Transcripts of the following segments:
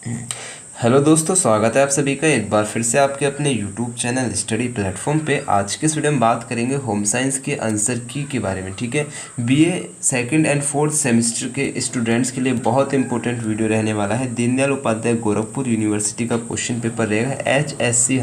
Hello दोस्तों, स्वागत है आप सभी का एक बार फिर से आपके अपने यूट्यूब चैनल स्टडी प्लेटफॉर्म पे। आज के इस वीडियो में बात करेंगे होम साइंस के आंसर की के बारे में। ठीक है, BA second and fourth semester के स्टूडेंट्स के लिए बहुत इंपॉर्टेंट वीडियो रहने वाला है। दीनदयाल उपाध्याय गोरखपुर यूनिवर्सिटी का क्वेश्चन पेपर रहेगा। HSC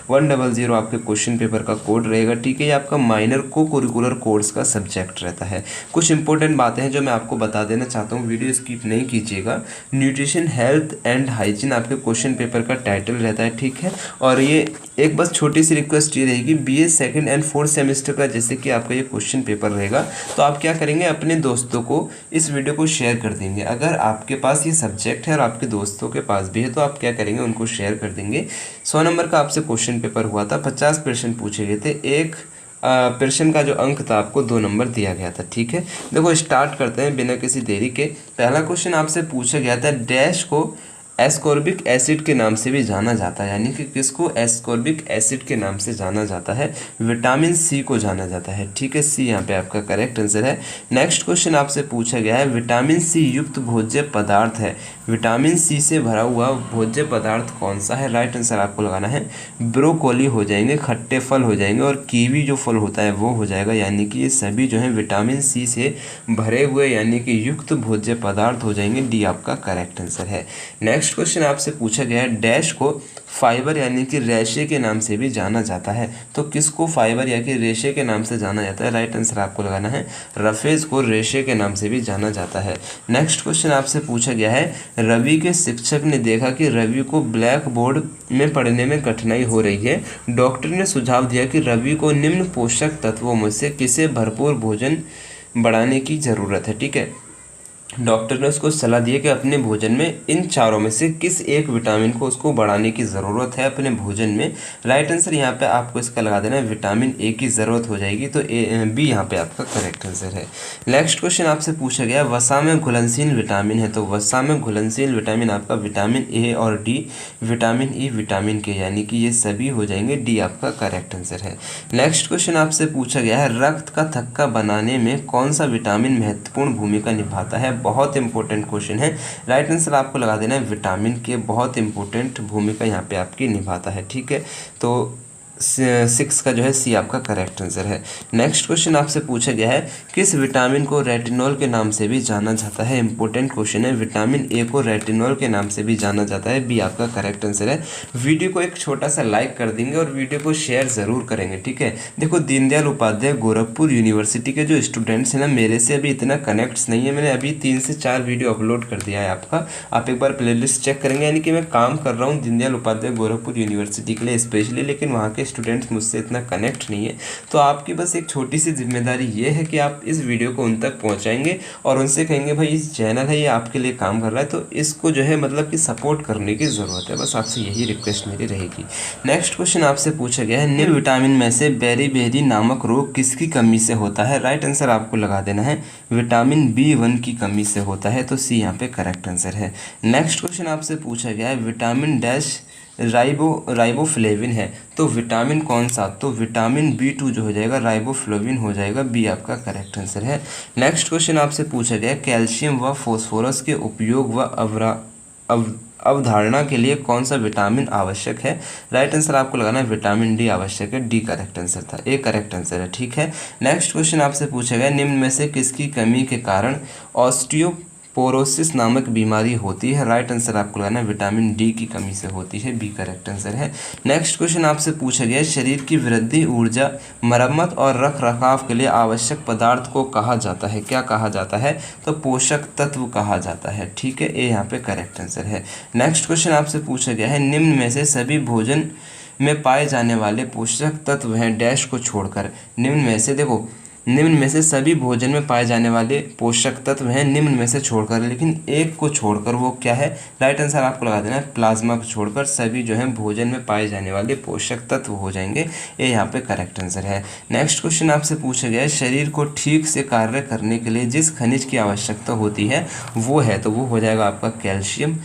100 आपके क्वेश्चन पेपर का कोड रहेगा। ठीक है, ये आपका माइनर को करिकुलर कोर्स का सब्जेक्ट रहता है। कुछ इंपॉर्टेंट बातें हैं जो मैं आपको बता देना चाहता हूँ, वीडियो स्किप नहीं कीजिएगा। न्यूट्रिशन, हेल्थ एंड हाइजीन आपके क्वेश्चन पेपर का टाइटल रहता है। ठीक है, और ये एक बस छोटी सी रिक्वेस्ट ये रहेगी, BA second and fourth semester का जैसे कि आपका ये क्वेश्चन पेपर रहेगा, तो आप क्या करेंगे, अपने दोस्तों को इस वीडियो को शेयर कर देंगे। अगर आपके पास ये सब्जेक्ट है और आपके दोस्तों के पास भी है तो आप क्या करेंगे, उनको शेयर कर देंगे। 100 नंबर का आपसे क्वेश्चन पेपर हुआ था, 50 प्रश्न पूछे गए थे। एक प्रश्न का जो अंक था आपको 2 नंबर दिया गया था। ठीक है, देखो स्टार्ट करते हैं बिना किसी देरी के। पहला क्वेश्चन आपसे पूछा गया था, डैश को एस्कॉर्बिक एसिड के नाम से भी जाना जाता है, यानी कि किसको एस्कॉर्बिक एसिड के नाम से जाना जाता है, विटामिन सी को जाना जाता है। ठीक है, सी यहाँ पे आपका करेक्ट आंसर है। नेक्स्ट क्वेश्चन आपसे पूछा गया है, विटामिन सी युक्त भोज्य पदार्थ है, विटामिन सी से भरा हुआ भोज्य पदार्थ कौन सा है। राइट आंसर आपको लगाना है ब्रोकोली हो जाएंगे, खट्टे फल हो जाएंगे, और कीवी जो फल होता है वो हो जाएगा। यानी कि ये सभी जो है विटामिन सी से भरे हुए यानी कि युक्त भोज्य पदार्थ हो जाएंगे। डी आपका करेक्ट आंसर है। नेक्स्ट क्वेश्चन आपसे पूछा गया है, डैश को फाइबर यानी कि रेशे के नाम से भी जाना जाता है, तो किसको फाइबर या कि रेशे के नाम से जाना जाता है। राइट आंसर आपको लगाना है रफेज को रेशे के नाम से भी जाना जाता है। नेक्स्ट क्वेश्चन आपसे पूछा गया है, रवि के शिक्षक ने देखा कि रवि को ब्लैक बोर्ड में पढ़ने में कठिनाई हो रही है। डॉक्टर ने सुझाव दिया कि रवि को निम्न पोषक तत्वों में से किसे भरपूर भोजन बढ़ाने की ज़रूरत है। ठीक है, डॉक्टर ने उसको सलाह दी है कि अपने भोजन में इन चारों में से किस एक विटामिन को उसको बढ़ाने की ज़रूरत है अपने भोजन में। राइट आंसर यहाँ पे आपको इसका लगा देना है विटामिन ए की ज़रूरत हो जाएगी, तो बी यहाँ पे आपका करेक्ट आंसर है। नेक्स्ट क्वेश्चन आपसे पूछा गया, वसा में घुलनशील विटामिन है, तो वसा में घुलनशील विटामिन आपका विटामिन ए और डी, विटामिन ई, विटामिन के, यानी कि ये सभी हो जाएंगे। डी आपका करेक्ट आंसर है। नेक्स्ट क्वेश्चन आपसे पूछा गया है, रक्त का थक्का बनाने में कौन सा विटामिन महत्वपूर्ण भूमिका निभाता है। बहुत इंपॉर्टेंट क्वेश्चन है। राइट आंसर आपको लगा देना है विटामिन के, बहुत इंपॉर्टेंट भूमिका यहाँ पे आपकी निभाता है। ठीक है, तो 6 का जो है सी आपका करेक्ट आंसर है। नेक्स्ट क्वेश्चन आपसे पूछा गया है, किस विटामिन को रेटिनॉल के नाम से भी जाना जाता है। इंपॉर्टेंट क्वेश्चन है, विटामिन ए को रेटिनॉल के नाम से भी जाना जाता है। बी आपका करेक्ट आंसर है। वीडियो को एक छोटा सा लाइक कर देंगे और वीडियो को शेयर ज़रूर करेंगे। ठीक है, देखो दीनदयाल उपाध्याय गोरखपुर यूनिवर्सिटी के जो स्टूडेंट्स हैं ना, मेरे से अभी इतना कनेक्ट्स नहीं है। मैंने अभी 3 से 4 वीडियो अपलोड कर दिया है आपका, आप एक बार प्लेलिस्ट चेक करेंगे। यानी कि मैं काम कर रहा हूँ दीनदयाल उपाध्याय गोरखपुर यूनिवर्सिटी के लिए स्पेशली, लेकिन वहाँ के स्टूडेंट्स मुझसे इतना कनेक्ट नहीं है। तो आपकी बस एक छोटी सी जिम्मेदारी ये है कि आप इस वीडियो को उन तक पहुंचाएंगे और उनसे कहेंगे भाई इस चैनल है ये आपके लिए काम कर रहा है, तो इसको जो है मतलब कि सपोर्ट करने की ज़रूरत है। बस आपसे यही रिक्वेस्ट मेरी रहेगी। नेक्स्ट क्वेश्चन आपसे पूछा गया है, निम्न विटामिन में से बेरी नामक रोग किसकी कमी से होता है। राइट आंसर आपको लगा देना है विटामिन B1 की कमी से होता है, तो सी यहाँ पे करेक्ट आंसर है। नेक्स्ट क्वेश्चन आपसे पूछा गया है, विटामिन डैश राइबोफ्लेविन है, तो विटामिन कौन सा, तो विटामिन B2 जो हो जाएगा राइबोफ्लेविन हो जाएगा। बी आपका करेक्ट आंसर है। नेक्स्ट क्वेश्चन आपसे पूछा गया, कैल्शियम व फास्फोरस के उपयोग व अवधारणा के लिए कौन सा विटामिन आवश्यक है। राइट आंसर आपको लगाना है विटामिन डी आवश्यक है। डी करेक्ट आंसर था, ए करेक्ट आंसर है। ठीक है, नेक्स्ट क्वेश्चन आपसे पूछा गया, निम्न में से किसकी कमी के कारण ऑस्टियोपोरोसिस नामक बीमारी होती है। राइट आंसर आपको लगाना है विटामिन डी की कमी से होती है। बी करेक्ट आंसर है। नेक्स्ट क्वेश्चन आपसे पूछा गया, शरीर की वृद्धि, ऊर्जा, मरम्मत और रख रखाव के लिए आवश्यक पदार्थ को कहा जाता है। क्या कहा जाता है, तो पोषक तत्व कहा जाता है। ठीक है, ए यहाँ पे करेक्ट आंसर है। नेक्स्ट क्वेश्चन आपसे पूछा गया है, निम्न में से सभी भोजन में पाए जाने वाले पोषक तत्व हैं डैश को छोड़कर। निम्न में से देखो, निम्न में से सभी भोजन में पाए जाने वाले पोषक तत्व हैं निम्न में से छोड़कर, लेकिन एक को छोड़कर, वो क्या है। राइट आंसर आपको लगा देना है प्लाज्मा को छोड़कर सभी जो है भोजन में पाए जाने वाले पोषक तत्व हो जाएंगे। ये यहाँ पे करेक्ट आंसर है। नेक्स्ट क्वेश्चन आपसे पूछा गया है, शरीर को ठीक से कार्य करने के लिए जिस खनिज की आवश्यकता होती है वो है, तो वो हो जाएगा आपका कैल्शियम।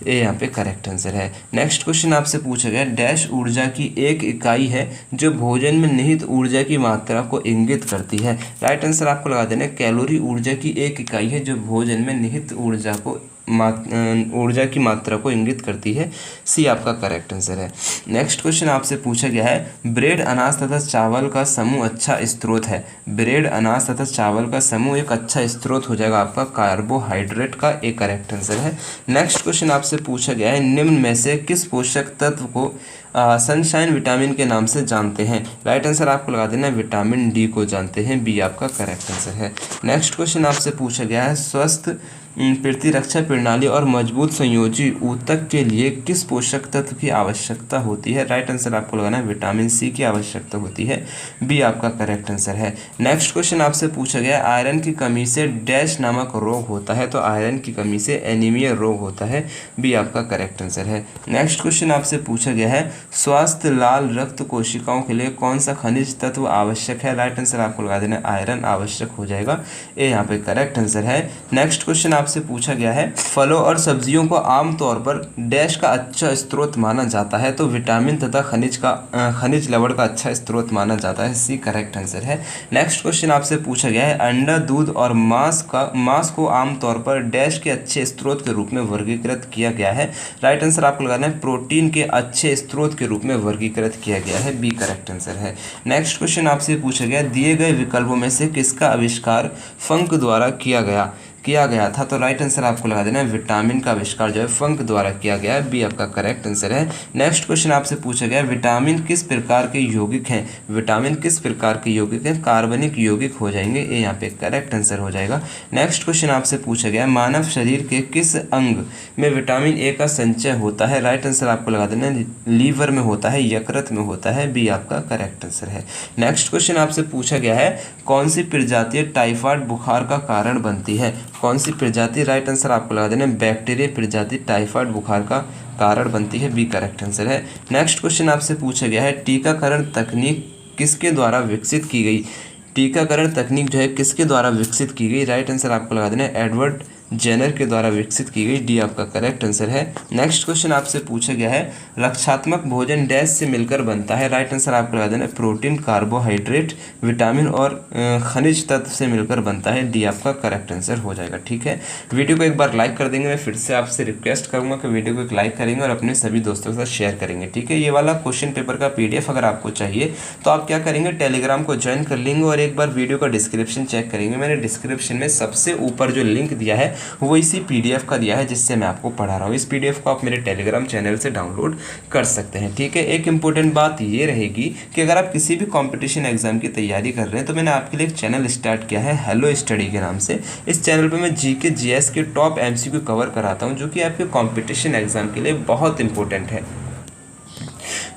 ये यहाँ पे करेक्ट आंसर है। नेक्स्ट क्वेश्चन आपसे पूछा गया, डैश ऊर्जा की एक इकाई है जो भोजन में निहित ऊर्जा की मात्रा को इंगित करती है। राइट आंसर आपको लगा देना है कैलोरी ऊर्जा की एक इकाई है जो भोजन में निहित ऊर्जा को ऊर्जा की मात्रा को इंगित करती है। सी आपका करेक्ट आंसर है। नेक्स्ट क्वेश्चन आपसे पूछा गया है ब्रेड अनाज तथा चावल का समूह अच्छा स्रोत है। ब्रेड अनाज तथा चावल का समूह एक अच्छा स्रोत हो जाएगा आपका कार्बोहाइड्रेट का, एक करेक्ट आंसर है। नेक्स्ट क्वेश्चन आपसे पूछा गया है निम्न में से किस पोषक तत्व को सनशाइन विटामिन के नाम से जानते हैं। राइट आंसर आपको लगा देना है विटामिन डी को जानते हैं, बी आपका करेक्ट आंसर है। नेक्स्ट क्वेश्चन आपसे पूछा गया है स्वस्थ प्रतिरक्षा प्रणाली और मजबूत संयोजी ऊतक के लिए किस पोषक तत्व की आवश्यकता होती है। राइट आंसर आपको लगाना है विटामिन सी की आवश्यकता होती है, बी आपका करेक्ट आंसर है। नेक्स्ट क्वेश्चन आपसे पूछा गया है आयरन की कमी से डैश नामक रोग होता है। तो आयरन की कमी से एनीमिया रोग होता है, बी आपका करेक्ट आंसर है। नेक्स्ट क्वेश्चन आपसे पूछा गया है स्वस्थ लाल रक्त कोशिकाओं के लिए कौन सा खनिज तत्व आवश्यक है। राइट आंसर आपको लगा देना आयरन आवश्यक हो जाएगा, ए यहाँ पे करेक्ट आंसर है। नेक्स्ट क्वेश्चन आपसे पूछा गया है फलों और सब्जियों को आमतौर पर डैश का अच्छा स्रोत माना जाता है। तो विटामिन तथा खनिज लवण का अच्छा स्रोत माना जाता है, सी करेक्ट आंसर है। नेक्स्ट क्वेश्चन आपसे पूछा गया है अंडा दूध और मांस को आमतौर पर डैश के अच्छे स्रोत के रूप में वर्गीकृत किया गया है। राइट आंसर आपको लगाना है प्रोटीन के अच्छे स्रोत के रूप में वर्गीकृत किया गया है, बी करेक्ट आंसर है। नेक्स्ट क्वेश्चन आपसे पूछा गया दिए गए विकल्पों में से किसका आविष्कार फंक द्वारा किया गया था। तो राइट आंसर आपको लगा देना है विटामिन का आविष्कार जो है फंक द्वारा किया गया है, बी आपका करेक्ट आंसर है। नेक्स्ट क्वेश्चन आपसे पूछा गया विटामिन किस प्रकार के यौगिक हैं। विटामिन किस प्रकार के यौगिक हैं, कार्बनिक यौगिक हो जाएंगे, ये यहाँ पे करेक्ट आंसर हो जाएगा। नेक्स्ट क्वेश्चन आपसे पूछा गया मानव शरीर के किस अंग में विटामिन ए का संचय होता है। राइट आंसर आपको लगा देना लीवर में होता है, यकृत में होता है, बी आपका करेक्ट आंसर है। नेक्स्ट क्वेश्चन आपसे पूछा गया है कौन सी प्रजाति टाइफाइड बुखार का कारण बनती है। कौन सी प्रजाति, राइट आंसर आपको लगा देना बैक्टीरिया प्रजाति टाइफाइड बुखार का कारण बनती है, बी करेक्ट आंसर है। नेक्स्ट क्वेश्चन आपसे पूछा गया है टीकाकरण तकनीक किसके द्वारा विकसित की गई। टीकाकरण तकनीक जो है किसके द्वारा विकसित की गई। राइट आंसर आपको लगा देना एडवर्ड जेनर के द्वारा विकसित की गई, डी आपका करेक्ट आंसर है। नेक्स्ट क्वेश्चन आपसे पूछा गया है रक्षात्मक भोजन डैश से मिलकर बनता है। राइट आंसर आपको लगा देना प्रोटीन कार्बोहाइड्रेट विटामिन और खनिज तत्व से मिलकर बनता है, डी आपका करेक्ट आंसर हो जाएगा। ठीक है, वीडियो को एक बार लाइक कर देंगे। मैं फिर से आपसे रिक्वेस्ट करूंगा कि वीडियो को एक लाइक करेंगे और अपने सभी दोस्तों के साथ शेयर करेंगे। ठीक है, ये वाला क्वेश्चन पेपर का PDF अगर आपको चाहिए तो आप क्या करेंगे टेलीग्राम को ज्वाइन कर लेंगे और एक बार वीडियो का डिस्क्रिप्शन चेक करेंगे। मैंने डिस्क्रिप्शन में सबसे ऊपर जो लिंक दिया है वो इसी PDF का दिया है जिससे मैं आपको पढ़ा रहा हूँ। इस PDF को आप मेरे टेलीग्राम चैनल से डाउनलोड कर सकते हैं। ठीक है, एक इंपॉर्टेंट बात ये रहेगी कि अगर आप किसी भी कंपटीशन एग्जाम की तैयारी कर रहे हैं तो मैंने आपके लिए एक चैनल स्टार्ट किया है हेलो स्टडी के नाम से। इस चैनल पर मैं GK GS के टॉप MCQ कवर कराता हूँ जो कि आपके कंपटीशन एग्जाम के लिए बहुत इंपॉर्टेंट है।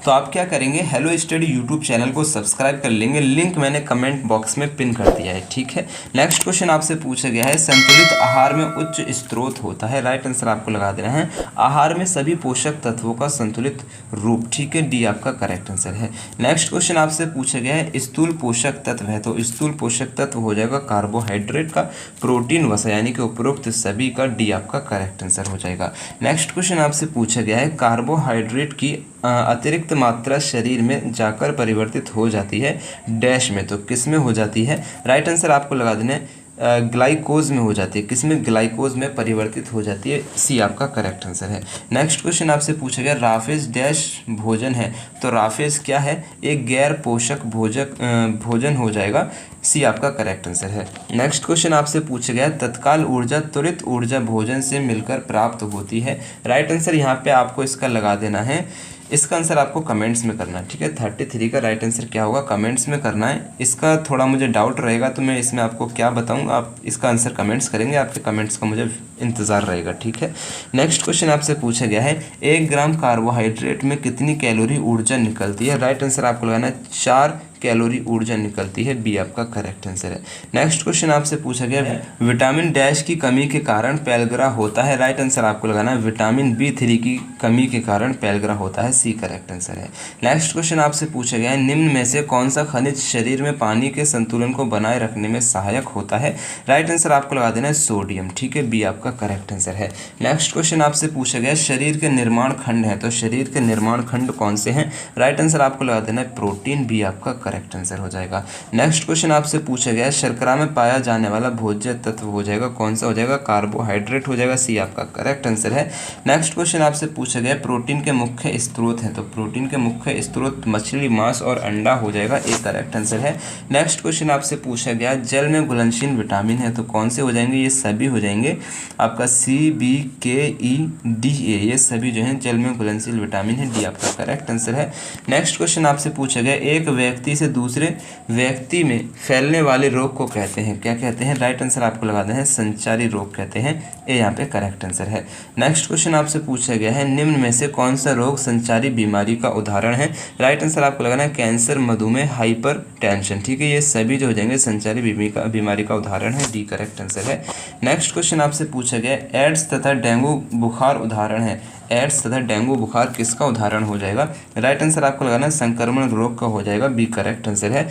तो आप क्या करेंगे हेलो स्टडी यूट्यूब चैनल को सब्सक्राइब कर लेंगे, लिंक मैंने कमेंट बॉक्स में पिन कर दिया है। ठीक है, नेक्स्ट क्वेश्चन आपसे पूछा गया है संतुलित आहार में उच्च स्रोत होता है। राइट आंसर आपको लगा देना है आहार में सभी पोषक तत्वों का संतुलित रूप। ठीक है, डी आपका करेक्ट आंसर है। नेक्स्ट क्वेश्चन आपसे पूछा गया है स्थूल पोषक तत्व है। तो स्थूल पोषक तत्व हो जाएगा कार्बोहाइड्रेट का, प्रोटीन वसा यानी कि उपरोक्त सभी का, डी आपका करेक्ट आंसर हो जाएगा। नेक्स्ट क्वेश्चन आपसे पूछा गया है कार्बोहाइड्रेट की अतिरिक्त मात्रा शरीर में जाकर परिवर्तित हो जाती है डैश में, तो किस में हो जाती है। राइट आंसर आपको लगा देना है ग्लाइकोज में हो जाती है, किसमें ग्लाइकोज में परिवर्तित हो जाती है, सी आपका करेक्ट आंसर है। नेक्स्ट क्वेश्चन आपसे पूछा गया राफेज डैश भोजन है। तो राफेज क्या है, एक गैर पोषक भोजन हो जाएगा, सी आपका करेक्ट आंसर है। नेक्स्ट क्वेश्चन आपसे पूछा गया तत्काल ऊर्जा त्वरित ऊर्जा भोजन से मिलकर प्राप्त होती है। राइट आंसर यहाँ पे आपको इसका लगा देना है, इसका आंसर आपको कमेंट्स में करना है। ठीक है, 33 का राइट आंसर क्या होगा कमेंट्स में करना है। इसका थोड़ा मुझे डाउट रहेगा तो मैं इसमें आपको क्या बताऊँ, आप इसका आंसर कमेंट्स करेंगे, आपके कमेंट्स का मुझे इंतज़ार रहेगा। ठीक है, नेक्स्ट क्वेश्चन आपसे पूछा गया है 1 ग्राम कार्बोहाइड्रेट में कितनी कैलोरी ऊर्जा निकलती है। राइट आंसर आपको लगाना है 4 कैलोरी ऊर्जा निकलती है, बी आपका करेक्ट आंसर है। नेक्स्ट क्वेश्चन आपसे पूछा गया विटामिन डैश की कमी के कारण पेलग्रा होता है। राइट आंसर आपको लगाना है विटामिन B3 की कमी के कारण पेलग्रा होता है, सी करेक्ट आंसर है। नेक्स्ट क्वेश्चन आपसे पूछा गया है निम्न में से कौन सा खनिज शरीर में पानी के संतुलन को बनाए रखने में सहायक होता है। राइट आंसर आपको लगा देना है सोडियम। ठीक है, बी आपका करेक्ट आंसर है। नेक्स्ट क्वेश्चन आपसे पूछा गया शरीर के निर्माण खंड है। तो शरीर के निर्माण खंड कौन से हैं। राइट आंसर आपको लगा देना है प्रोटीन, बी आपका करेक्ट आंसर हो जाएगा। नेक्स्ट क्वेश्चन आपसे पूछा गया है शर्करा में पाया जाने वाला भोज्य तत्व हो जाएगा, कौन सा हो जाएगा, कार्बोहाइड्रेट हो जाएगा, सी आपका करेक्ट आंसर है। नेक्स्ट क्वेश्चन आपसे पूछा गया प्रोटीन के मुख्य स्रोत हैं, तो प्रोटीन के मुख्य स्रोत मछली, मांस और अंडा हो जाएगा, ए करेक्ट आंसर है। नेक्स्ट क्वेश्चन आपसे पूछा गया जल में घुलनशील विटामिन है, तो कौन से हो जाएंगे, ये सभी हो जाएंगे आपका सी, बी, के, ई, डी, ए, ये सभी जो हैं जल में घुलनशील विटामिन है, डी आपका करेक्ट आंसर है। नेक्स्ट क्वेश्चन आपसे पूछा गया एक व्यक्ति से दूसरे व्यक्ति में फैलने वाले रोग को कहते हैं, क्या कहते हैं, राइट आंसर आपको लगा देना है संचारी रोग कहते हैं, ए यहाँ पे करेक्ट आंसर है। नेक्स्ट क्वेश्चन आपसे पूछा गया है निम्न में से कौन सा रोग संचारी बीमारी का उदाहरण है, राइट आंसर आपको लगाना है कैंसर, मधुमेह, हाइपर टेंशन, ठीक है, ये सभी जो हो जाएंगे संचारी बीमारी का उदाहरण है, डी करेक्ट आंसर है। नेक्स्ट क्वेश्चन आपसे पूछा गया एड्स तथा डेंगू बुखार उदाहरण है, एड्स तथा डेंगू बुखार किसका उदाहरण हो जाएगा, राइट आंसर आपको लगाना है संक्रमण रोग का हो जाएगा, बी करेक्ट आंसर है।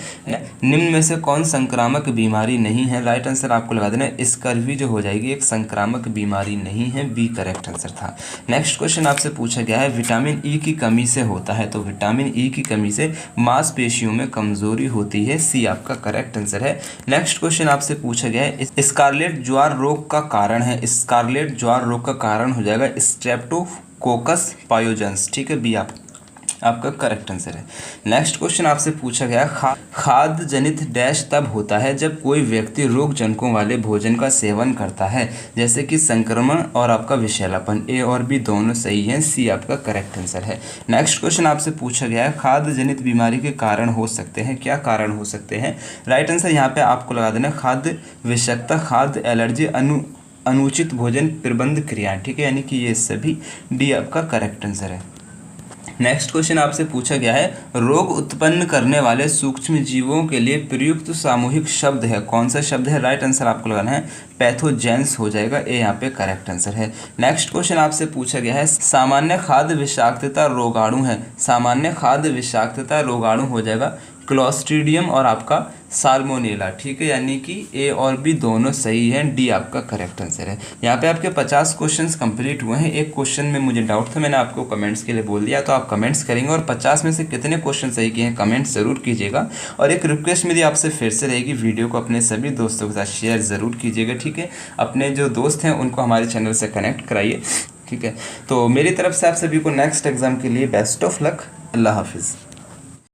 निम्न में से कौन संक्रामक बीमारी नहीं है, राइट आंसर आपको लगा देना है स्कर्वी जो हो जाएगी एक संक्रामक बीमारी नहीं है, बी करेक्ट आंसर था। नेक्स्ट क्वेश्चन आपसे पूछा गया है विटामिन ई की कमी से होता है, तो विटामिन ई की कमी से मांसपेशियों में कमजोरी होती है, सी आपका करेक्ट आंसर है। नेक्स्ट क्वेश्चन आपसे पूछा गया है स्कारलेट ज्वार रोग का कारण है, स्कारलेट ज्वार रोग का कारण हो जाएगा स्ट्रेप्टोकोकस पायोजेंस, ठीक है, बी आपका करेक्ट आंसर है। नेक्स्ट क्वेश्चन आपसे पूछा गया खाद्य जनित डैश तब होता है जब कोई व्यक्ति रोग जनकों वाले भोजन का सेवन करता है, जैसे कि संक्रमण और आपका विषैलापन, ए और बी दोनों सही हैं, सी आपका करेक्ट आंसर है। नेक्स्ट क्वेश्चन आपसे पूछा गया है खाद्य जनित बीमारी के कारण हो सकते हैं, क्या कारण हो सकते हैं, राइट आंसर यहाँ पे आपको लगा देना खाद्य विषाक्तता, खाद्य एलर्जी, अनुचित भोजन प्रबंध क्रियाएं, ठीक है, यानी कि ये सभी, डी आपका करेक्ट आंसर है। नेक्स्ट क्वेश्चन आपसे पूछा गया है रोग उत्पन्न करने वाले सूक्ष्म जीवों के लिए प्रयुक्त सामूहिक शब्द है, कौन सा शब्द है, राइट आंसर आपको लगाना है पैथोजेंस हो जाएगा, ए यहाँ पे करेक्ट आंसर है। नेक्स्ट क्वेश्चन आपसे पूछा गया है सामान्य खाद्य विषाक्तता रोगाणु है, सामान्य खाद्य विषाक्तता रोगाणु हो जाएगा क्लोस्ट्रीडियम और आपका साल्मोनेला, ठीक है, यानी कि ए और बी दोनों सही हैं, डी आपका करेक्ट आंसर है। यहाँ पे आपके 50 क्वेश्चंस कंप्लीट हुए हैं। एक क्वेश्चन में मुझे डाउट था, मैंने आपको कमेंट्स के लिए बोल दिया, तो आप कमेंट्स करेंगे और 50 में से कितने क्वेश्चन सही किए हैं कमेंट्स ज़रूर कीजिएगा। और एक रिक्वेस्ट मेरी आपसे फिर से रहेगी, वीडियो को अपने सभी दोस्तों के साथ शेयर ज़रूर कीजिएगा, ठीक है, अपने जो दोस्त हैं उनको हमारे चैनल से कनेक्ट कराइए, ठीक है। तो मेरी तरफ से आप सभी को नेक्स्ट एग्ज़ाम के लिए बेस्ट ऑफ लक, अल्लाह हाफिज़।